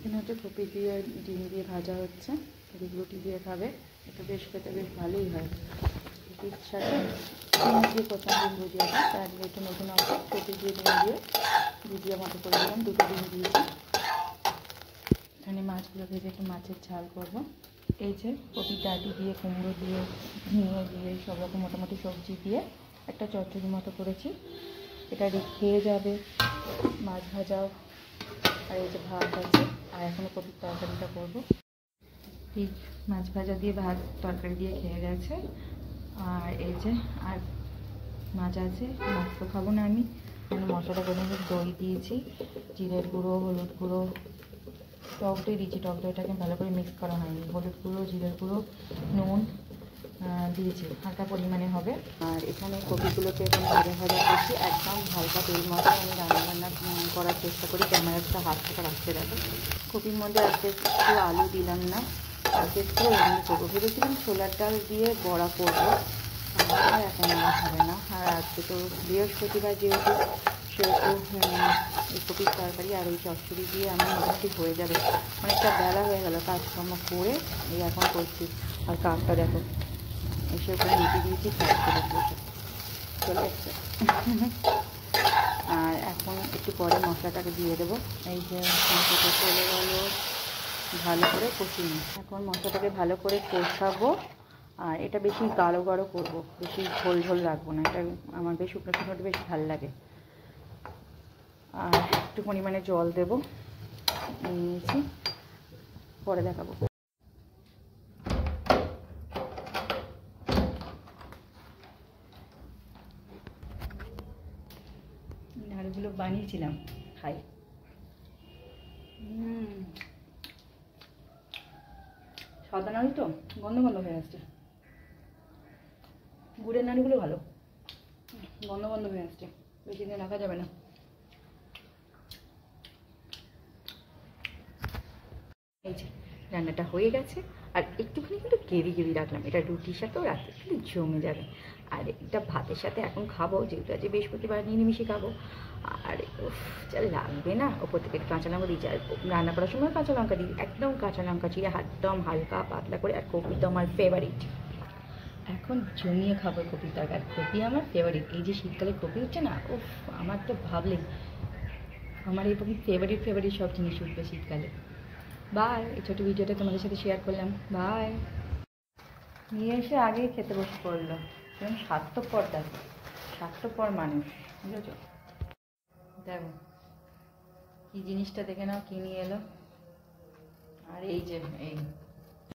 এখানে হচ্ছে কপি দিয়ে ডিম দিয়ে ভাজা হচ্ছে, রুটি দিয়ে খাবে। এটা বেশ খেতে বেশ ভালোই হয়। রুটির সাথে ডিম দিয়ে প্রথম ডিম ভুজিয়াটা, তার একটু নতুন আছে কপি দিয়ে ডিম দিয়ে ভুজিয়া মতো করে দিলাম, দুটো ডিম দিয়েছি। এখানে মাছগুলো ভেজে একটু মাছের ঝাল করবো। এই যে কপি ডাঁটি দিয়ে, কুমড়ো দিয়ে, ঝিঙে দিয়ে, সব রকম মোটামুটি সবজি দিয়ে একটা চচ্চড়ি মতো করেছি। এটা খেয়ে যাবে, মাছ ভাজাও, আর এই যে ভাত আছে, আর এখনও কপির তরকারিটা করবো। ঠিক মাছ ভাজা দিয়ে ভাত তরকারি দিয়ে খেয়ে গেছে। আর এই যে আর মাছ আছে, মাছ তো খাবো না আমি। মশলাটা করে দই দিয়েছি, জিরের গুঁড়ো, হলুদ গুঁড়ো, টক দই দিয়েছি। টক দইটাকে ভালো করে মিক্স করা হয়নি। হলুদ গুঁড়ো, জিরের গুঁড়ো, নুন দিয়েছি, হালকা পরিমাণে হবে। আর এখানে কপিগুলোকে এখন ভাজা ভাজা করছি, একদম হালকা তেল মশলা আমি রান্না করার চেষ্টা করি। ক্যামেরাটা হাত থেকে রাখতে দেখো। কপির মধ্যে আজকে একটু আলু দিলাম না, আজকে একটু এমনি করবো। ভেবেছিলাম ছোলার ডাল দিয়ে বড়া করবো, আর এখন আর হবে না। আর আজকে তো বৃহস্পতিবার যেহেতু, সেহেতু এই কপির তরকারি আর ওই চচ্চড়ি দিয়ে আমার মোটামুটি হয়ে যাবে। অনেকটা বেলা হয়ে গেল, কাজকর্ম করে এই এখন করছি। আর কাকটা দেখো এসে ওখানে নিচে দিয়েছি, কাজ করে চলে যাচ্ছে। আর এখন একটু পরে মশলাটাকে দিয়ে দেবো। এই যে মশলাটা চলে গেল, ভালো করে কষিয়ে নিই। এখন মশলাটাকে ভালো করে কষাবো। আর এটা বেশি গাঢ় গাঢ় করবো, বেশি ঝোল ঝোল রাখবো না। এটা আমার বেশ শুকনো শুকনোটা বেশ ভালো লাগে। আর একটু পরিমাণে জল দেবো, নিয়েছি, পরে দেখাবো। নাড়ুগুলো বানিয়েছিলাম, খাই। সাদা নাড়ু তো গন্ধ গন্ধ হয়ে আসছে, গুড়ের নাড়ুগুলো ভালো, গন্ধ গন্ধ হয়ে আসছে, বেশি দিন রাখা যাবে না। এই যে রান্নাটা হয়ে গেছে। আর একটুখানি কিন্তু গেরি গেরি রাখলাম, এটা রুটির সাথেও রাখতে কিন্তু জমে যাবে। আর এটা ভাতের সাথে এখন খাবো, যেহেতু আজকে বৃহস্পতিবার নিরামিষে খাবো। আর যা লাগবে না, ওপর থেকে কাঁচা লঙ্কা দিয়েছি। আর রান্না করার সময় কাঁচা লঙ্কা দিই, একদম কাঁচা লঙ্কা চিড়ে একদম হালকা পাতলা করে। আর কপি তো আমার ফেভারিট, এখন জমিয়ে খাবো কপি তরকারি। কপি আমার ফেভারিট। এই যে শীতকালে কপি হচ্ছে না, উফ, আমার তো ভাবলেই আমার এই ফেভারিট সব জিনিস উঠবে শীতকালে। বাই, এই ছোটো ভিডিওটা তোমাদের সাথে শেয়ার করলাম। বাই। নিয়ে এসে আগেই খেতে বসে পড়লো, যেমন স্বার্থপর মানুষ, বুঝেছ? দেখো কি জিনিসটা দেখে নাও, কি নিয়ে এলো। আর এই যে এই